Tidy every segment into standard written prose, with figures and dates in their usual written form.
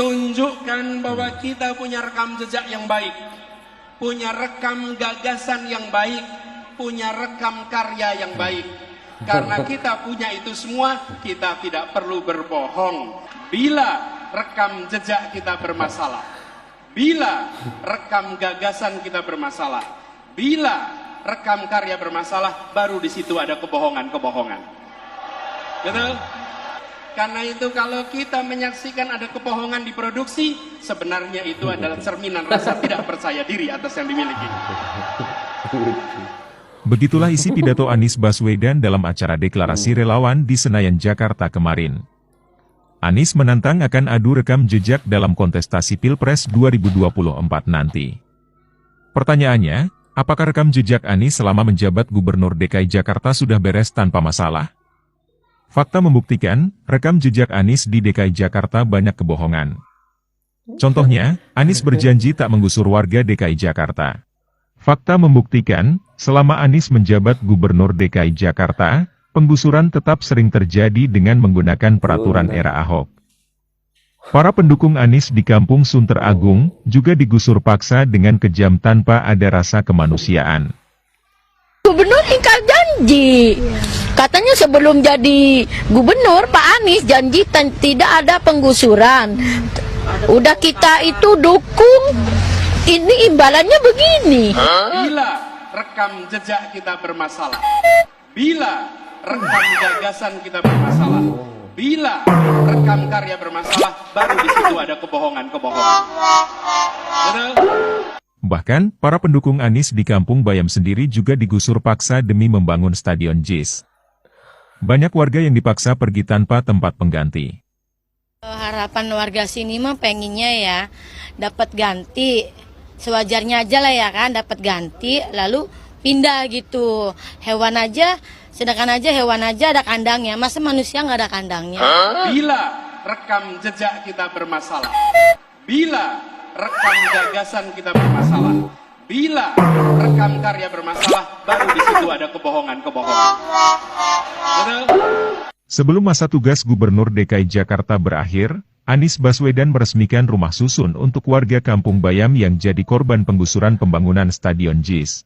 Tunjukkan bahwa kita punya rekam jejak yang baik, punya rekam gagasan yang baik, punya rekam karya yang baik. Karena kita punya itu semua, kita tidak perlu berbohong. Bila rekam jejak kita bermasalah, bila rekam gagasan kita bermasalah, bila rekam karya bermasalah, baru di situ ada kebohongan-kebohongan. Betul? Karena itu kalau kita menyaksikan ada kebohongan di produksi, sebenarnya itu adalah cerminan rasa tidak percaya diri atas yang dimiliki. Begitulah isi pidato Anies Baswedan dalam acara deklarasi relawan di Senayan, Jakarta kemarin. Anies menantang akan adu rekam jejak dalam kontestasi Pilpres 2024 nanti. Pertanyaannya, apakah rekam jejak Anies selama menjabat Gubernur DKI Jakarta sudah beres tanpa masalah? Fakta membuktikan, rekam jejak Anies di DKI Jakarta banyak kebohongan. Contohnya, Anies berjanji tak menggusur warga DKI Jakarta. Fakta membuktikan, selama Anies menjabat Gubernur DKI Jakarta, penggusuran tetap sering terjadi dengan menggunakan peraturan era Ahok. Para pendukung Anies di Kampung Sunter Agung juga digusur paksa dengan kejam tanpa ada rasa kemanusiaan. Gubernur ingkar janji. Katanya sebelum jadi gubernur, Pak Anies janji tidak ada penggusuran. Udah kita itu dukung, ini imbalannya begini. Bila rekam jejak kita bermasalah, bila rekam gagasan kita bermasalah, bila rekam karya bermasalah, baru di situ ada kebohongan-kebohongan. Betul? Bahkan, para pendukung Anies di Kampung Bayam sendiri juga digusur paksa demi membangun Stadion JIS. Banyak warga yang dipaksa pergi tanpa tempat pengganti. Harapan warga sini mah pengennya ya dapat ganti, sewajarnya aja lah ya kan, dapat ganti lalu pindah gitu. Hewan aja, sedangkan aja hewan aja ada kandangnya, masa manusia nggak ada kandangnya? Bila rekam jejak kita bermasalah, bila rekam gagasan kita bermasalah, bila rekam karya bermasalah, baru di situ ada kebohongan-kebohongan. Betul? Sebelum masa tugas Gubernur DKI Jakarta berakhir, Anies Baswedan meresmikan rumah susun untuk warga Kampung Bayam yang jadi korban penggusuran pembangunan Stadion JIS.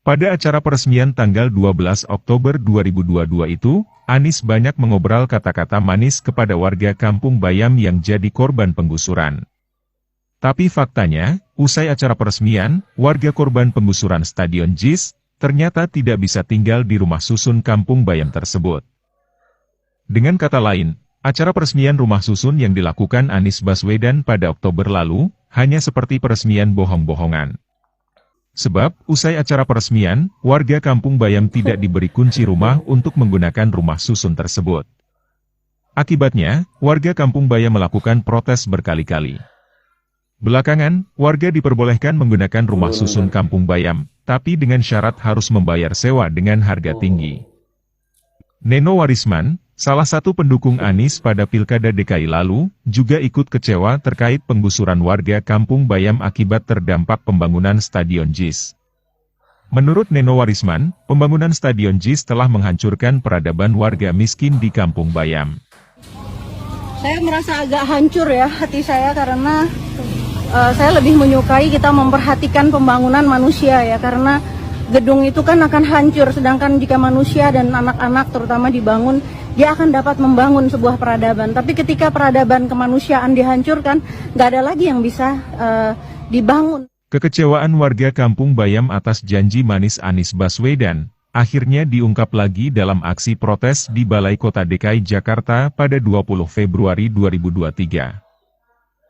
Pada acara peresmian tanggal 12 Oktober 2022 itu, Anies banyak mengobrol kata-kata manis kepada warga Kampung Bayam yang jadi korban penggusuran. Tapi faktanya, usai acara peresmian, warga korban penggusuran Stadion JIS ternyata tidak bisa tinggal di rumah susun Kampung Bayam tersebut. Dengan kata lain, acara peresmian rumah susun yang dilakukan Anies Baswedan pada Oktober lalu, hanya seperti peresmian bohong-bohongan. Sebab, usai acara peresmian, warga Kampung Bayam tidak diberi kunci rumah untuk menggunakan rumah susun tersebut. Akibatnya, warga Kampung Bayam melakukan protes berkali-kali. Belakangan, warga diperbolehkan menggunakan rumah susun Kampung Bayam, tapi dengan syarat harus membayar sewa dengan harga tinggi. Neno Warisman, salah satu pendukung Anies pada Pilkada DKI lalu, juga ikut kecewa terkait penggusuran warga Kampung Bayam akibat terdampak pembangunan Stadion JIS. Menurut Neno Warisman, pembangunan Stadion JIS telah menghancurkan peradaban warga miskin di Kampung Bayam. Saya merasa agak hancur ya hati saya karena saya lebih menyukai kita memperhatikan pembangunan manusia ya, karena gedung itu kan akan hancur, sedangkan jika manusia dan anak-anak terutama dibangun, dia akan dapat membangun sebuah peradaban. Tapi ketika peradaban kemanusiaan dihancurkan, nggak ada lagi yang bisa dibangun. Kekecewaan warga Kampung Bayam atas janji manis Anies Baswedan, akhirnya diungkap lagi dalam aksi protes di Balai Kota DKI Jakarta pada 20 Februari 2023.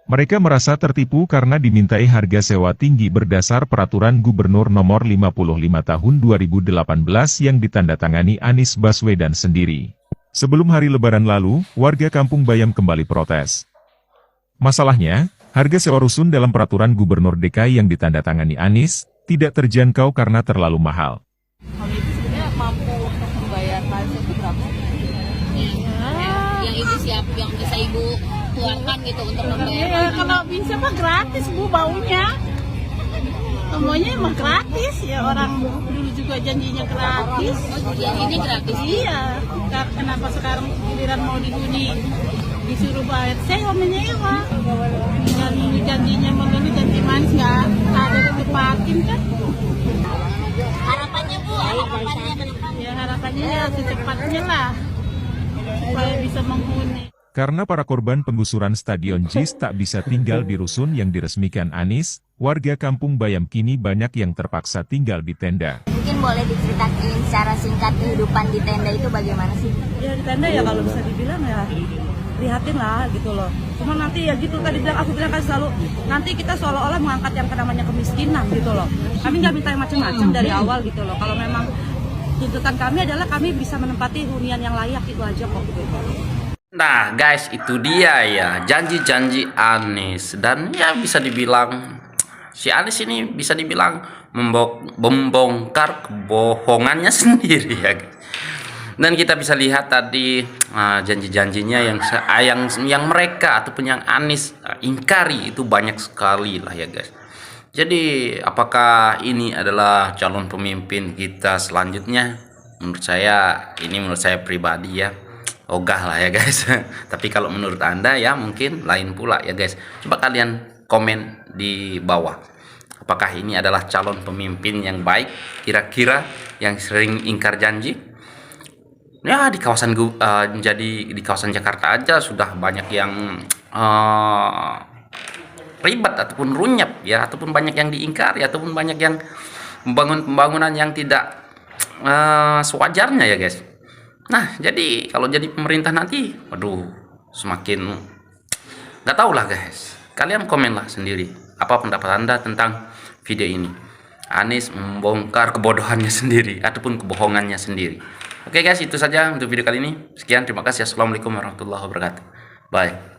Mereka merasa tertipu karena dimintai harga sewa tinggi berdasar Peraturan Gubernur Nomor 55 Tahun 2018 yang ditandatangani Anies Baswedan sendiri. Sebelum hari Lebaran lalu, warga Kampung Bayam kembali protes. Masalahnya, harga sewa rusun dalam Peraturan Gubernur DKI yang ditandatangani Anies tidak terjangkau karena terlalu mahal. Kalau itu sebenarnya mampu untuk membayar tarif itu berapa? Yang ibu siap, yang bisa ibu keluarkan gitu untuk membayar. Ya, kalau bisa mah gratis Bu baunya. Semuanya emang gratis ya, orang dulu juga janjinya gratis. Oh, ini gratis? Iya. Kenapa sekarang giliran mau dihuni disuruh bayar sewa menyewa? secepatnya lah supaya bisa menghuni. Karena para korban penggusuran Stadion JIS tak bisa tinggal di rusun yang diresmikan Anies, warga Kampung Bayam kini banyak yang terpaksa tinggal di tenda. Mungkin boleh diceritakan secara singkat kehidupan di tenda itu bagaimana sih? Ya di tenda ya kalau bisa dibilang ya prihatin lah gitu loh. Cuma nanti ya gitu tadi bilang aku bilang kan selalu nanti kita seolah-olah mengangkat yang namanya kemiskinan gitu loh. Kami nggak minta yang macam-macam dari awal gitu loh. Kalau memang tuntutan kami adalah kami bisa menempati hunian yang layak itu aja kok gitu. Nah guys, itu dia ya janji-janji Anies. Dan ya bisa dibilang si Anies ini bisa dibilang membongkar kebohongannya sendiri ya guys. Dan kita bisa lihat tadi janji-janjinya yang mereka ataupun yang Anies ingkari itu banyak sekali lah ya guys. Jadi apakah ini adalah calon pemimpin kita selanjutnya? Menurut saya pribadi ya ogah lah ya guys. Tapi kalau menurut Anda ya mungkin lain pula ya guys. Coba kalian komen di bawah. Apakah ini adalah calon pemimpin yang baik kira-kira yang sering ingkar janji? Ya di kawasan di kawasan Jakarta aja sudah banyak yang ribet ataupun runyap ya, ataupun banyak yang diingkari ataupun banyak yang membangun pembangunan yang tidak sewajarnya ya guys. Nah, jadi kalau jadi pemerintah nanti, waduh, semakin nggak tahu lah guys. Kalian komenlah sendiri. Apa pendapat Anda tentang video ini? Anies membongkar kebodohannya sendiri ataupun kebohongannya sendiri. Oke guys, itu saja untuk video kali ini. Sekian, terima kasih. Assalamualaikum warahmatullahi wabarakatuh. Bye.